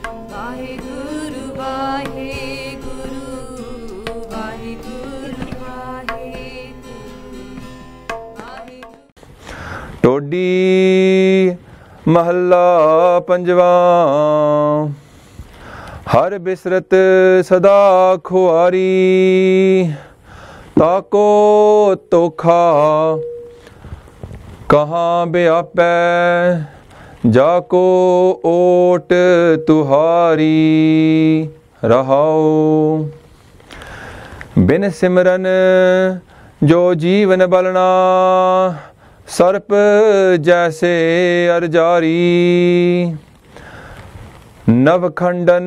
Vaheguru, Vaheguru, Vaheguru, Vaheguru. Todi Mahalla Panjwa Har Bisrat Sada Khuaree Tako Tokha Kahan Beape Jako Ot Tuhari Rahao Bin Simran Jo Jeevan Balna सर्प जैसे अर्जारी नवखंडन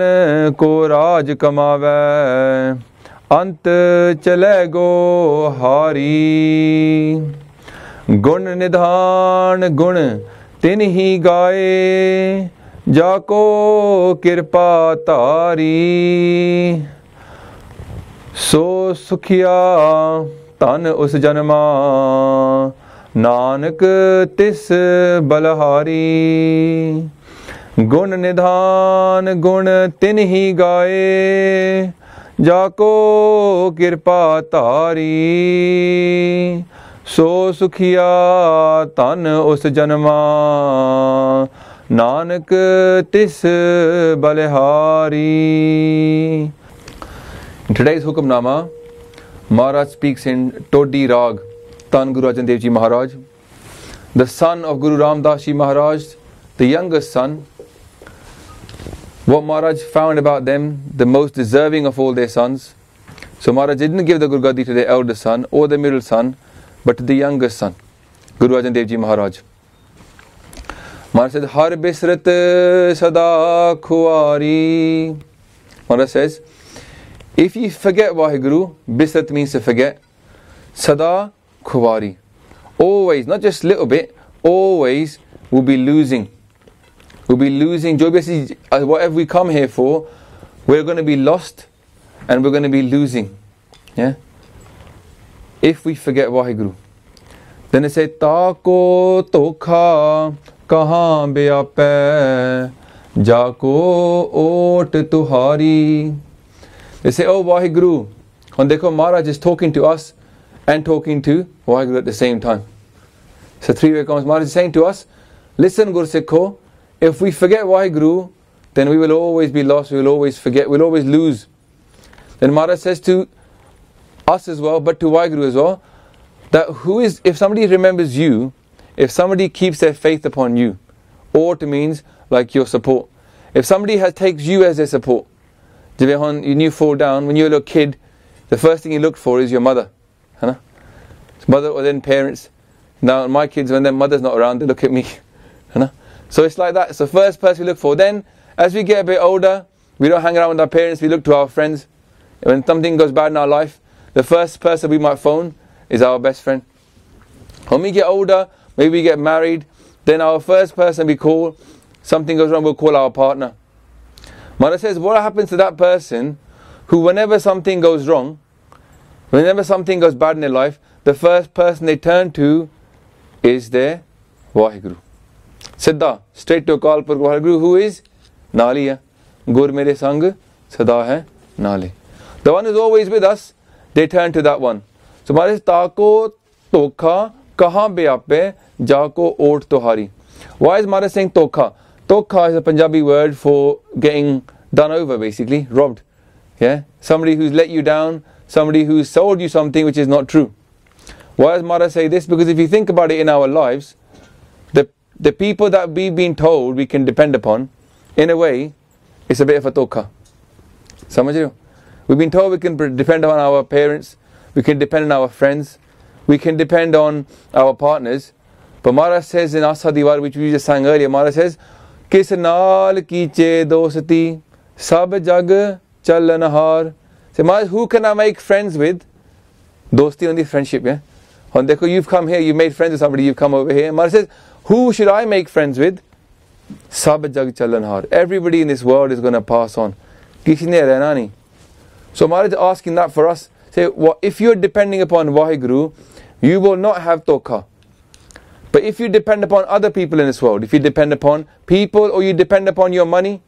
को राज कमावे अंत चले गो हारी गुण निधान गुण तिन ही गाए जाको कृपा तारी सो सुखिया तन उस जन्मा नानक तिस बलहारी गुण निधान गुण तिन ही गाए जाको कृपा तारी सो सुखिया तन उस जन्मा नानक तिस बलहारी. In today's Hukamnama, Maharaj speaks in Todi Raag, Tan Guru Arjan Dev Ji Maharaj, the son of Guru Ramdas Ji Maharaj, the youngest son. What Maharaj found about them, the most deserving of all their sons. So Maharaj didn't give the Guru Gadi to their eldest son or the middle son, but to the youngest son, Guru Arjan Dev Ji Maharaj. Maharaj said, Har Bisrat Sada Khuaree. Maharaj says, if you forget Vaheguru, Bisrat means to forget, Sada Khuaree. Always, not just little bit, always will be losing. We'll be losing. Whatever we come here for, we're going to be lost and we're going to be losing. Yeah? If we forget Vaheguru. Then they say, Tako Tokha Kahan Beape Jako Ot Tuhari. They say, oh Vaheguru. And Dekho Maharaj is talking to us and talking to Vaheguru at the same time. So three-way comes. Maharaj is saying to us, listen Gur Sikho, if we forget Vaheguru, then we will always be lost, we will always forget, we will always lose. Then Maharaj says to us as well, but to Vaheguru as well, that if somebody remembers you, if somebody keeps their faith upon you, Ot means like your support. If somebody takes you as their support, when you fall down, when you're a little kid, the first thing you look for is your mother. Mother or then parents. Now my kids, when their mother's not around, they look at me. So it's like that. It's the first person we look for. Then as we get a bit older, we don't hang around with our parents, we look to our friends. When something goes bad in our life, the first person we might phone is our best friend. When we get older, maybe we get married, then our first person we call, something goes wrong, we'll call our partner. Maharaj says, what happens to that person who whenever something goes wrong, whenever something goes bad in their life, the first person they turn to is their Vaheguru. Siddha, straight to Kalpur Vaheguru, who is Nali hai. Gur mere sang Sada hai Nali. The one who is always with us, they turn to that one. So Maharaj says, Tako Tokha Kahan Beape Jako Ot Tuhari. Why is Maharaj saying Tokha? Tokha is a Punjabi word for getting done over, basically, robbed. Yeah, somebody who's let you down, somebody who's sold you something which is not true. Why does Maharaj say this? Because if you think about it in our lives, the people that we've been told we can depend upon, in a way, it's a bit of a tokha. Samajh rahe ho? We've been told we can depend on our parents, we can depend on our friends, we can depend on our partners. But Maharaj says in Asa Diwar, which we just sang earlier, Maharaj says, Kis naal kiche dostati, sab jag chalanhar. Say, Maharaj, who can I make friends with? Dosti on the friendship, yeah? And dekho, you've come here, you've made friends with somebody, you've come over here. Maharaj says, who should I make friends with? Sab jag chalanhar. Everybody in this world is going to pass on. Kisi ne rehna nahi. So Maharaj is asking that for us. Say, if you're depending upon Vaheguru, you will not have tokha. But if you depend upon other people in this world, if you depend upon people or you depend upon your money,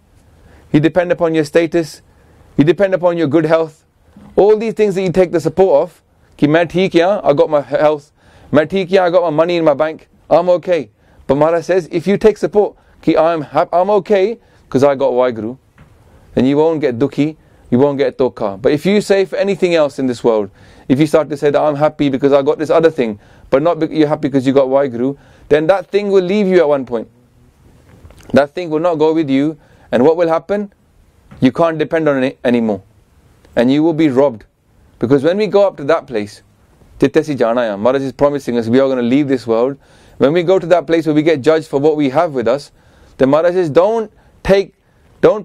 you depend upon your status, you depend upon your good health. All these things that you take the support of, ki main theek hai, I got my health, main theek hai, I got my money in my bank, I'm okay. But Maharaj says, if you take support, ki I'm okay because I got Waheguru, then you won't get dukhi, you won't get tokka. But if you say for anything else in this world, if you start to say that I'm happy because I got this other thing, but not you're happy because you got Waheguru, then that thing will leave you at one point. That thing will not go with you, and what will happen? You can't depend on it anymore. And you will be robbed. Because when we go up to that place, Titesi Janaya, Maharaj is promising us we are going to leave this world. When we go to that place where we get judged for what we have with us, then Maharaj says, don't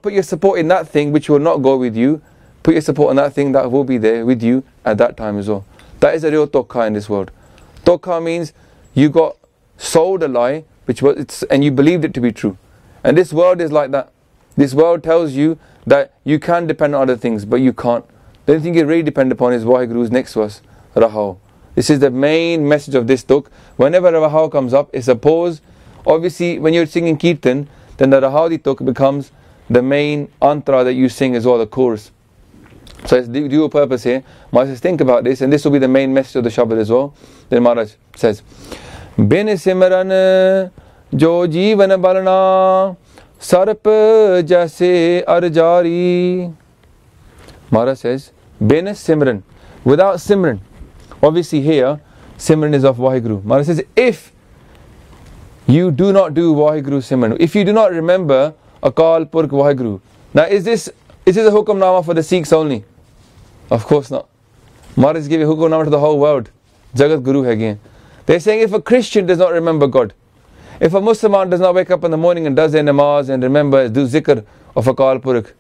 put your support in that thing which will not go with you. Put your support on that thing that will be there with you at that time as well. That is a real tokka in this world. Tokka means you got sold a lie, and you believed it to be true. And this world is like that. This world tells you that you can depend on other things, but you can't. The only thing you really depend upon is Waheguru is next to us, Rahao. This is the main message of this tuk. Whenever Rahao comes up, it's a pause. Obviously, when you're singing Kirtan, then the Rahadi tuk becomes the main antra that you sing as well, the chorus. So it's dual purpose here. Maharaj says, think about this, and this will be the main message of the Shabad as well. Then Maharaj says, Bin Simran Jo Jeevan Balna Sarp Jaise Arjari. Maharaj says, Bin Simran. Without Simran. Obviously here, Simran is of Waheguru. Maharaj says, if you do not do Waheguru Simran, if you do not remember Akal Purkh Waheguru. Now is this a Hukamnama for the Sikhs only? Of course not. Maharaj is giving Hukamnama to the whole world. Jagat Guru hai again. They're saying if a Christian does not remember God, if a Muslim does not wake up in the morning and does their namaz and remember, do zikr of Akal Purkh,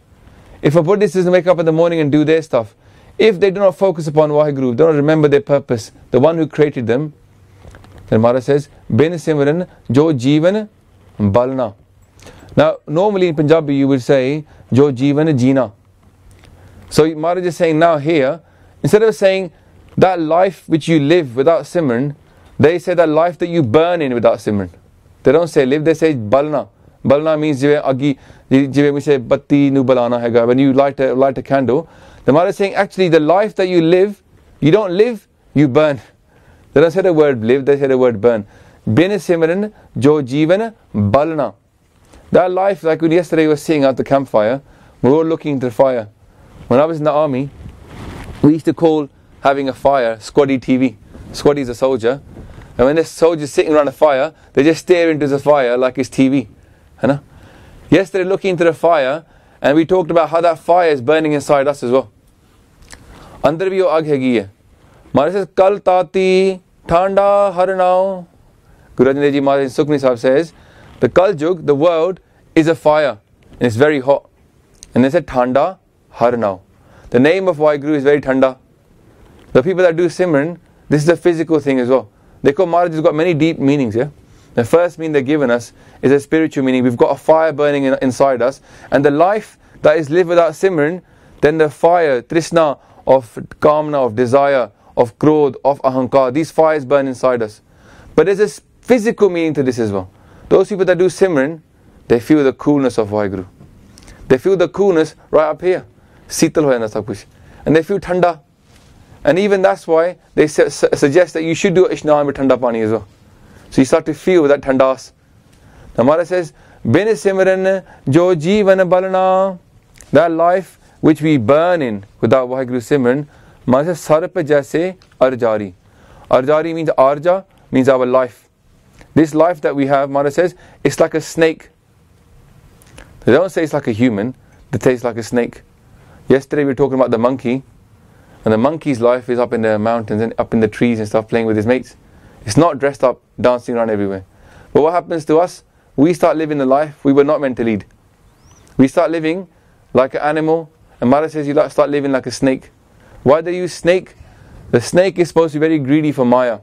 if a Buddhist doesn't wake up in the morning and do their stuff, if they do not focus upon Waheguru, do not remember their purpose, the one who created them, then Maharaj says, Bin Simran Jo Jeevan Balna. Now, normally in Punjabi you would say, Jo Jeevan Jeena. So Maharaj is saying now here, instead of saying that life which you live without Simran, they say that life that you burn in without Simran. They don't say live, they say balna. Balna means jive we say batti nu balana hega. When you light a candle, the Maharaj is saying actually the life that you live, you don't live, you burn. They don't say the word live, they say the word burn. Bin Simran Jo Jeevan Balna. That life, like when yesterday we were sitting at the campfire, we were all looking into the fire. When I was in the army, we used to call having a fire Squaddy TV. Squaddy is a soldier. And when this soldier's sitting around a fire, they just stare into the fire like it's TV. Yesterday looking into the fire, and we talked about how that fire is burning inside us as well. Andar bhi wo aag hegi hai. Maharaj says, Kal tati thanda har nao. Guru Arjan Dev Ji Maharaj Sukhmani Sahib says, the Kal Yug, the world, is a fire. And it's very hot. And they said, Thanda har nao. The name of Waheguru is very Thanda. The people that do Simran, this is a physical thing as well. Maharaj has got many deep meanings here. The first meaning they've given us is a spiritual meaning. We've got a fire burning inside us. And the life that is lived without Simran, then the fire, Trishna, of Kamna, of desire, of Krodh, of Ahankar, these fires burn inside us. But there's a physical meaning to this as well. Those people that do Simran, they feel the coolness of Waheguru. They feel the coolness right up here. Sital ho janda sab kuch. And they feel Thanda. And even that's why they suggest that you should do Ishnan with Thanda Pani as well. So you start to feel that Thandas. Now Maharaj says, Bin Simran Jo Jeevan Balna. That life which we burn in without Waheguru Simran, Maharaj says, Sarp Jaise Arjari. Arjari means Arja, means our life. This life that we have, Maharaj says, it's like a snake. They don't say it's like a human, they say it's like a snake. Yesterday we were talking about the monkey, and the monkey's life is up in the mountains and up in the trees and stuff, playing with his mates. It's not dressed up, dancing around everywhere. But what happens to us? We start living the life we were not meant to lead. We start living like an animal, and Maharaj says you start living like a snake. Why do they use snake? The snake is supposed to be very greedy for Maya.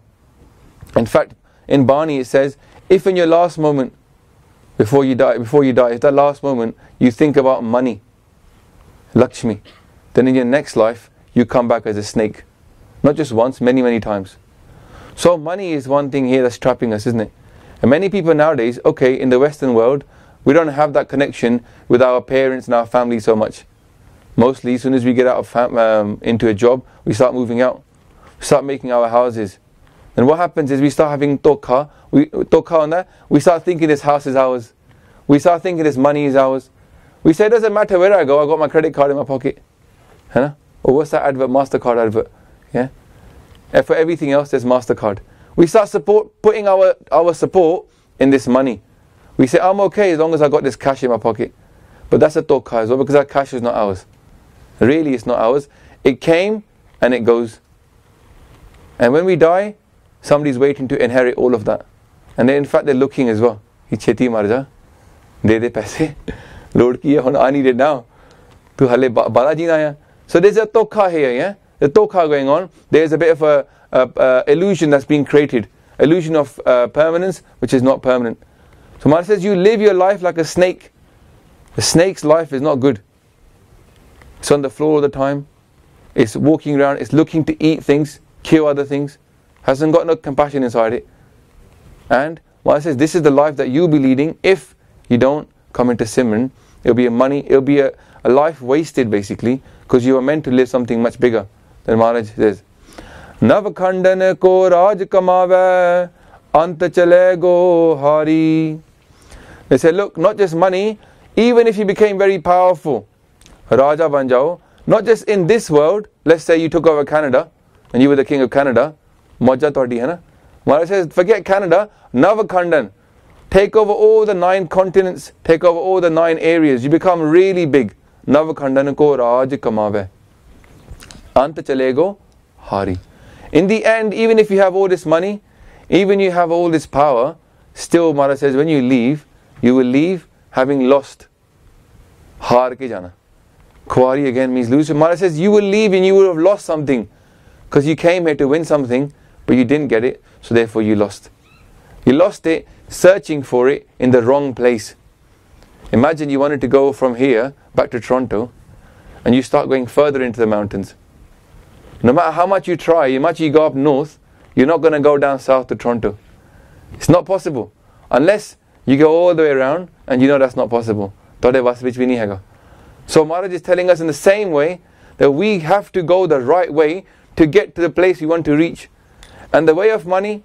In fact, in Bani it says, if in your last moment, before you die, if that last moment you think about money, Lakshmi, then in your next life you come back as a snake. Not just once, many times. So money is one thing here that's trapping us, isn't it? And many people nowadays, okay, in the Western world, we don't have that connection with our parents and our family so much. Mostly, as soon as we get out of into a job, we start moving out. We start making our houses. And what happens is we start having tokkha on that. We start thinking this house is ours. We start thinking this money is ours. We say it doesn't matter where I go, I got my credit card in my pocket. Or what's that advert? MasterCard advert. Yeah? And for everything else, there's MasterCard. We start putting our support in this money. We say, I'm okay as long as I got this cash in my pocket. But that's a tokkha as well, because that cash is not ours. Really, it's not ours. It came and it goes. And when we die, somebody's waiting to inherit all of that. And then in fact they're looking as well. He cheti mar ja. De de paise. Lord ki hai, I need it now. Tu hale bala jina hai. So there's a tokkha here, yeah? The tokkha going on. There's a bit of a illusion that's being created. Illusion of permanence, which is not permanent. So Maharaj says, you live your life like a snake. The snake's life is not good. It's on the floor all the time. It's walking around. It's looking to eat things, kill other things. Hasn't got no compassion inside it. And Maharaj says, this is the life that you'll be leading if you don't come into Simran. It'll be a life wasted basically, because you are meant to live something much bigger. Then Maharaj says, Nav khandan ko raj kamave, ant chale go hari. They say, look, not just money, even if you became very powerful, Raja ban jao, not just in this world, let's say you took over Canada, and you were the king of Canada, Majja Todi hai na? Maharaj says, forget Canada, Navakhandan. Take over all the 9 continents, take over all the 9 areas. You become really big. Navakhandan ko raj kamave. Ant chalego hari. In the end, even if you have all this money, even you have all this power, still Maharaj says, when you leave, you will leave having lost. Har ke jana. Khuaree again means lose. Maharaj says, you will leave and you will have lost something. Because you came here to win something, but you didn't get it, so therefore you lost. You lost it searching for it in the wrong place. Imagine you wanted to go from here back to Toronto, and you start going further into the mountains. No matter how much you try, how much you go up north, you're not going to go down south to Toronto. It's not possible. Unless you go all the way around, and you know that's not possible. So Maharaj is telling us in the same way that we have to go the right way to get to the place we want to reach. And the way of money,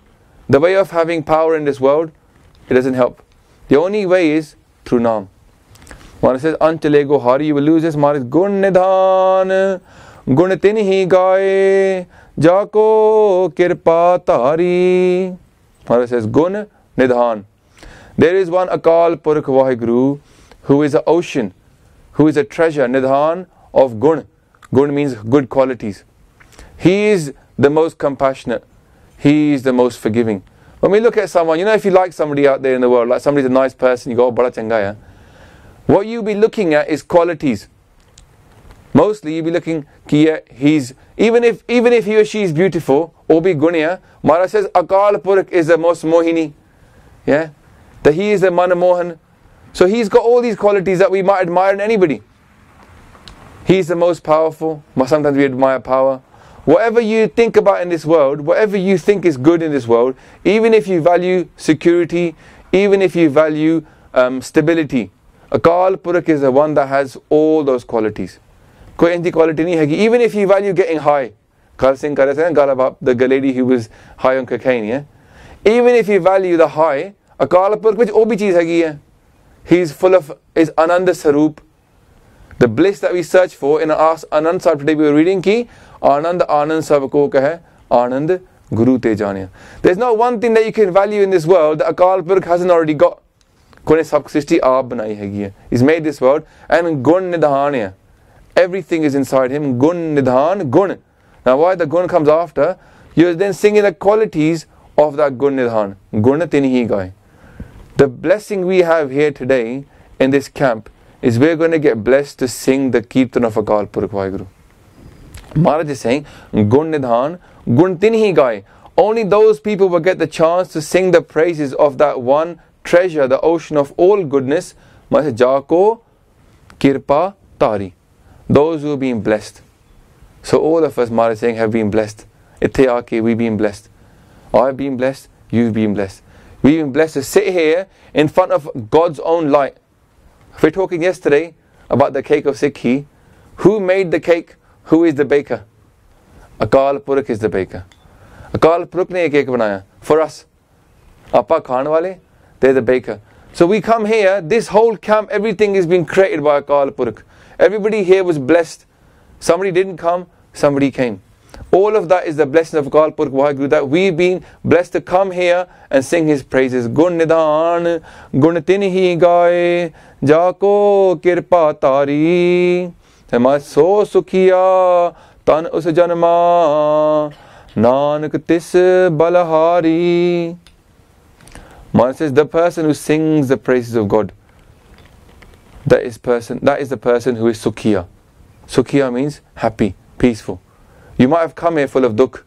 the way of having power in this world, it doesn't help. The only way is through Naam. Maharaj says, Anchale go hari, you will lose this. Maharaj, Gun nidhan, gun tin hi gaye, jako kirpa tari. Maharaj says, Gun nidhan. There is one Akal Purkh Vaheguru who is an ocean, who is a treasure, nidhan of gun. Gun means good qualities. He is the most compassionate. He is the most forgiving. When we look at someone, if you like somebody out there in the world, like somebody's a nice person, you go, oh, bada changa hai. What you'll be looking at is qualities. Mostly you'll be looking, he's, even if he or she is beautiful, or be gunya, Maharaj says, Akal Purkh is the most mohini. Yeah? That he is the manamohan. So he's got all these qualities that we might admire in anybody. He's the most powerful. Sometimes we admire power. Whatever you think about in this world, whatever you think is good in this world, even if you value security, even if you value stability, Akal Purkh is the one that has all those qualities. Koi inti quality nahi hai. Even if you value getting high, Kal Singh kar rahe gal about the lady who was high on cocaine, yeah? Even if you value the high, Akal Purkh vich oh bhi cheez hai. He's full of his Ananda Saroop. The bliss that we search for in Anand Sahib today we were reading ki Anand Anand Sab ko kahe Anand Guru te janiya. There's not one thing that you can value in this world that Akal Purkh hasn't already got. Kone sab srishti aap banai hai. He's made this world and gun nidhan hai. Everything is inside him. Gun nidhan gun. Now why the gun comes after? You're then singing the qualities of that gun nidhan. Gun tin hi gaye. The blessing we have here today in this camp is we're going to get blessed to sing the Kirtan of Akal Purkh Vaheguru. Maharaj is saying, Gun nidhan, gun tin hi gaye. Only those people will get the chance to sing the praises of that one treasure, the ocean of all goodness. Maharaj says, Jako kirpa tari. Those who have been blessed. So all of us, Maharaj is saying, have been blessed. Itthe aake, we've been blessed. I've been blessed, you've been blessed. We've been blessed to sit here in front of God's own light. We're talking yesterday about the cake of Sikhi. Who made the cake? Who is the baker? Akal Purakh is the baker. Akal Purakh ne ye cake banaya for us. Appa khan wale, they're the baker. So we come here, this whole camp, everything is being created by Akal Purakh. Everybody here was blessed. Somebody didn't come, somebody came. All of that is the blessing of Akal Purakh Waheguru, that we've been blessed to come here and sing His praises. Gun Nidan, Gun Tin Hi Gaye, Jako Kirpa Tari. मैं सो सुखिया तन उस जन्मा नानक तिस बलहारी. Man says the person who sings the praises of God, that is the person who is sukhiya. Sukhiya means happy, peaceful. You might have come here full of dukh.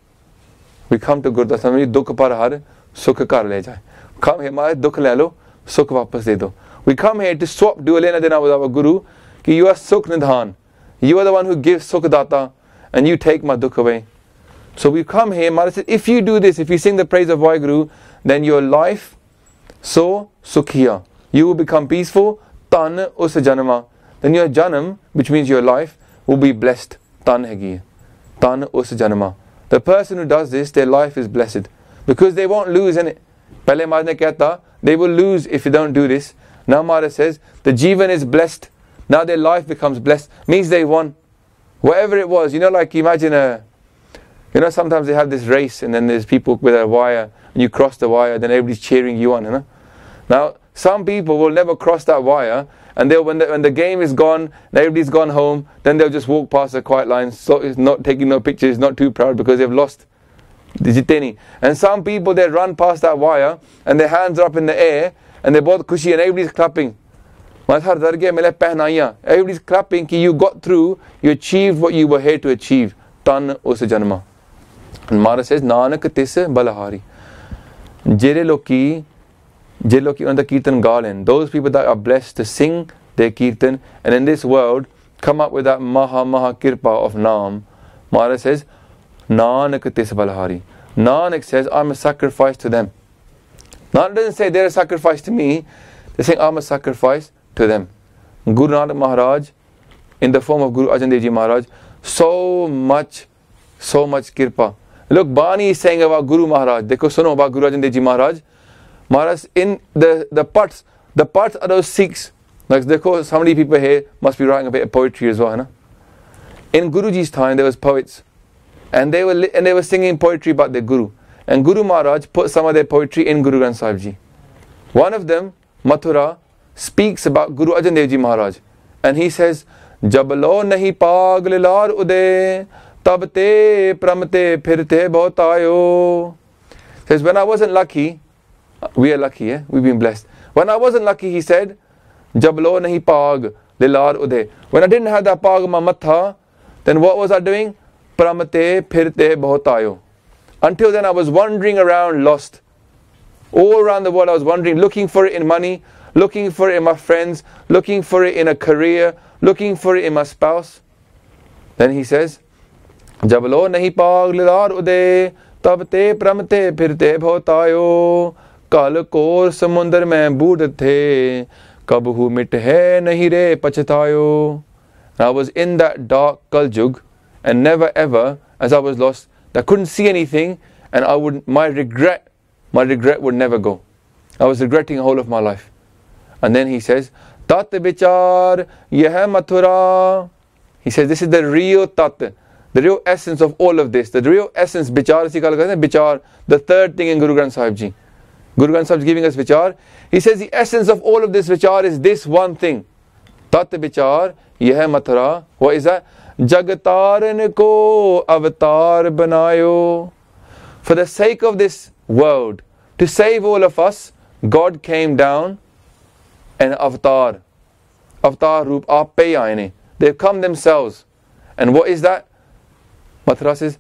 We come to Gurdwara Sahib, dukh par har sukh kar le jaye. Come here, my dukh le lo, sukh wapas de do. We come here to swap, do lena dena with our Guru, ki you are sukh nidhan. You are the one who gives sukh data, and you take my dukh away. So we come here, Maharaj said, if you do this, if you sing the praise of Waheguru, then your life, so sukhiya, you will become peaceful, tan us janama. Then your janam, which means your life, will be blessed. Tan hegi, tan us janama. The person who does this, their life is blessed, because they won't lose in it. Pehle Maharaj ne kehta, they will lose if you don't do this. Now Maharaj says, the jivan is blessed. Now their life becomes blessed. Means they won. Whatever it was, like imagine sometimes they have this race, and then there's people with a wire, and you cross the wire, then everybody's cheering you on. Now, some people will never cross that wire, and when the game is gone, and everybody's gone home, then they'll just walk past the quiet line, so it's not taking no pictures, not too proud because they've lost. And some people, they run past that wire, and their hands are up in the air, and they're both khushi, and everybody's clapping. Everybody's clapping, you got through, you achieved what you were here to achieve. Tan us janma. And Maharaj says, Nanak tis balahari. Jere loki on the kirtan garland, those people that are blessed to sing their kirtan, and in this world come up with that maha kirpa of Naam. Maharaj says, Nanak tis balahari. Nanak says, I'm a sacrifice to them. Nanak doesn't say they're a sacrifice to me. They're saying, I'm a sacrifice to them. Guru Nanak Maharaj, in the form of Guru Arjan Dev Ji Maharaj, so much kirpa. Look, Bani is saying about Guru Maharaj. Dekho suno about Guru Arjan Dev Ji Maharaj. Maharaj, in the parts are those Sikhs. Like, dekho, so many people here must be writing a bit of poetry as well. In Guruji's time, there was poets, and they were singing poetry about their Guru. And Guru Maharaj put some of their poetry in Guru Granth Sahib Ji. One of them, Mathura, speaks about Guru Arjan Dev Ji Maharaj, and he says, Jablo nahi paag lilar ude, tab te pramte phirte bahut aayo. Says, when I wasn't lucky, we are lucky, we've been blessed. When I wasn't lucky, he said, Jablo nahi paag lilar ude. When I didn't have that paag on my matha, then what was I doing? Pramte phirte bahut aayo. Until then I was wandering around lost. All around the world I was wandering, looking for it in money, looking for it in my friends, looking for it in a career, looking for it in my spouse. Then he says, Jablo nahi paag lilar ude, tab te pramte phirte bahut aayo. Kal kor samundar mein bood the, kabhu mit hai nahi re pachtayo. I was in that dark Kaljug, and never ever, as I was lost, I couldn't see anything, and my regret would never go. I was regretting the whole of my life. And then he says, Tat bichar yeh mathura. He says, this is the real tat, the real essence of all of this. The real essence, bichar, the third thing in Guru Granth Sahib Ji. Guru Granth Sahib is giving us vichar. He says the essence of all of this vichar is this one thing. Tat vichar yeh mathura. What is that? Jagataran ko avatar banayo. For the sake of this world, to save all of us, God came down and avatar roop aap pe aayne. They've come themselves. And what is that? Mathura says,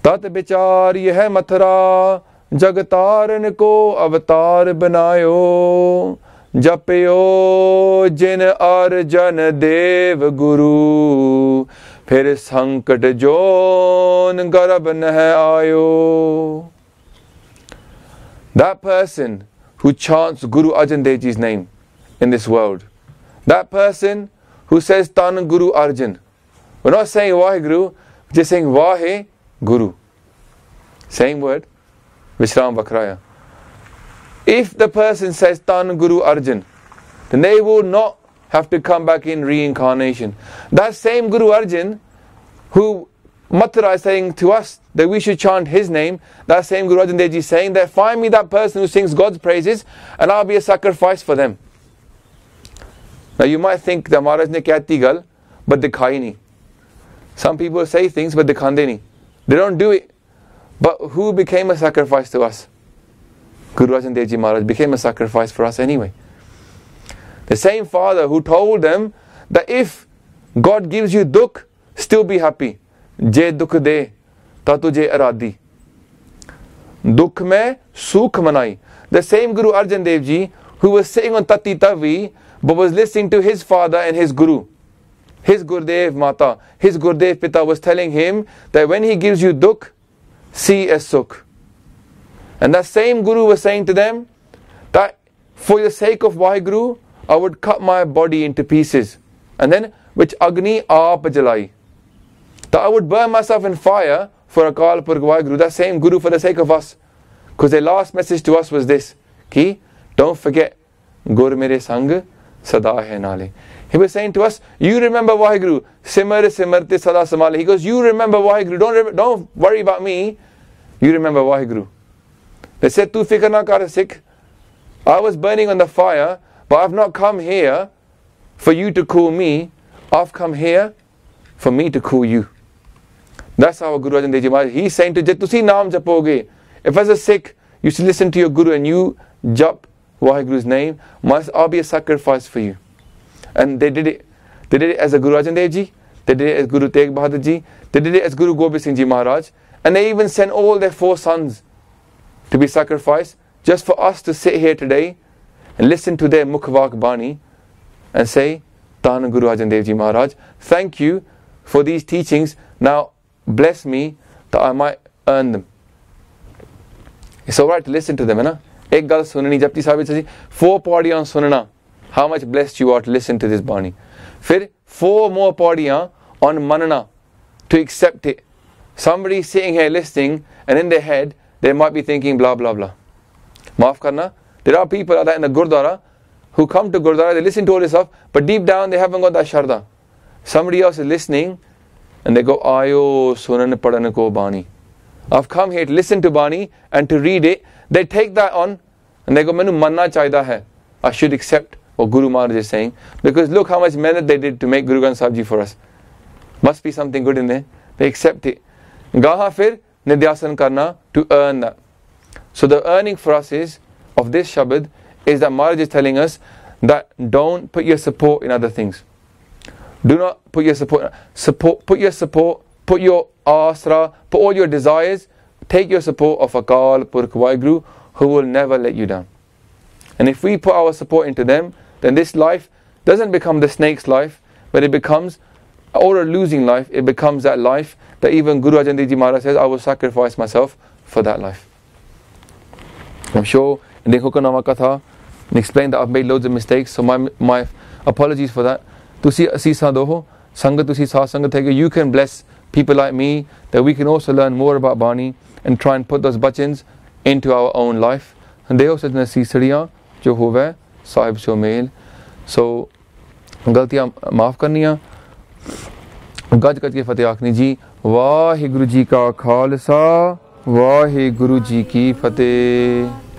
Tat bichar yeh mathura, jagataran ko avatar banayo. Japyo jin Arjan Dev Guru, phir sankat jon garab nahi aayo. That person who chants Guru Arjan Dev Ji's name in this world, That person who says Tan Guru Arjan. We're not saying Waheguru, we're just saying Wahe Guru. Same word, Vishram Vakraya. If the person says Tan Guru Arjan, then they will not have to come back in reincarnation. That same Guru Arjan who Mathura is saying to us that we should chant his name, that same Guru Arjan Dev Ji is saying that find me that person who sings God's praises and I'll be a sacrifice for them. Now you might think that Maharaj ne kehti gal, but dikhai nahi. Some people say things but dikhande nahi. They don't do it. But who became a sacrifice to us? Guru Arjan Dev Ji Maharaj became a sacrifice for us anyway. The same father who told them that if God gives you dukh, still be happy. Je dukh de, ta tujhe aradi. Dukh mein sukh manai. The same Guru Arjan Dev Ji who was sitting on Tati Tavi but was listening to his father and his Guru. His Gurdev Mata, his Gurdev Pita was telling him that when he gives you dukh, see as sukh. And that same Guru was saying to them that for the sake of Vaheguru, I would cut my body into pieces. And then, which Agni aap jalai. That I would burn myself in fire for Akal Purkh Vaheguru, that same Guru for the sake of us. Because their last message to us was this, Ki, don't forget, Gur mere sang, Sada hai nale. He was saying to us, you remember Vaheguru, Simar Simarte Sada Samale. He goes, you remember Vaheguru, don't worry about me, you remember Vaheguru. They said, tu fikr na kar Sikh, I was burning on the fire, but I've not come here for you to cool me, I've come here for me to cool you. That's how Guru Arjan Dev Ji Maharaj, he's saying to Tusi naam japoge. If as a Sikh, you should listen to your Guru and you jap Vaheguru's name, I'll be a sacrifice for you. And they did it. They did it as a Guru Arjan Dev Ji, they did it as Guru Tegh Bahadur Ji, they did it as Guru Gobind Singh Ji Maharaj, and they even sent all their 4 sons to be sacrificed just for us to sit here today and listen to their Mukhvak Bani and say, Tan Guru Arjan Dev Ji Maharaj, thank you for these teachings, now bless me that I might earn them. It's alright to listen to them, hai na? Ek gal sunani, Japji Sahib says, 4 paudiyaan sunana. How much blessed you are to listen to this Bani. Fir 4 more paudiyaan on manana, to accept it. Somebody sitting here listening and in their head, they might be thinking blah blah blah. Maaf karna. There are people like that in the Gurdwara who come to Gurdwara, they listen to all this stuff, but deep down they haven't got that Sharda. Somebody else is listening and they go, Ayo sunan padan ko Bani. I've come here to listen to Bani and to read it. They take that on and they go, Mainu manna chaida hai. I should accept what Guru Maharaj is saying, because look how much mehnat they did to make Guru Granth Sahib Ji for us. Must be something good in there. They accept it. Gaha fir nidyasan karna, to earn that. So the earning for us is, of this Shabad, is that Maharaj is telling us that don't put your support in other things. Do not put your support, put your asra, put all your desires, take your support of Akal Purkh Vaheguru, who will never let you down. And if we put our support into them, then this life doesn't become the snake's life, but it becomes, or a losing life, it becomes that life that even Guru Arjan Dev Ji Maharaj says, I will sacrifice myself for that life. I'm sure in the Hukamnama Katha, I explained that I've made loads of mistakes, so my apologies for that. Tusi asisa doho, sangat tusi sa sangat hai, you can bless people like me, that we can also learn more about Bani and try and put those bachans into our own life. And they also nasi sadiyan jo hove sahib jo mail. So galtiyan maaf karniyan, gaj ke fateh akhni ji. Vaheguru ji ka khalsa, Vaheguru ji ki fateh.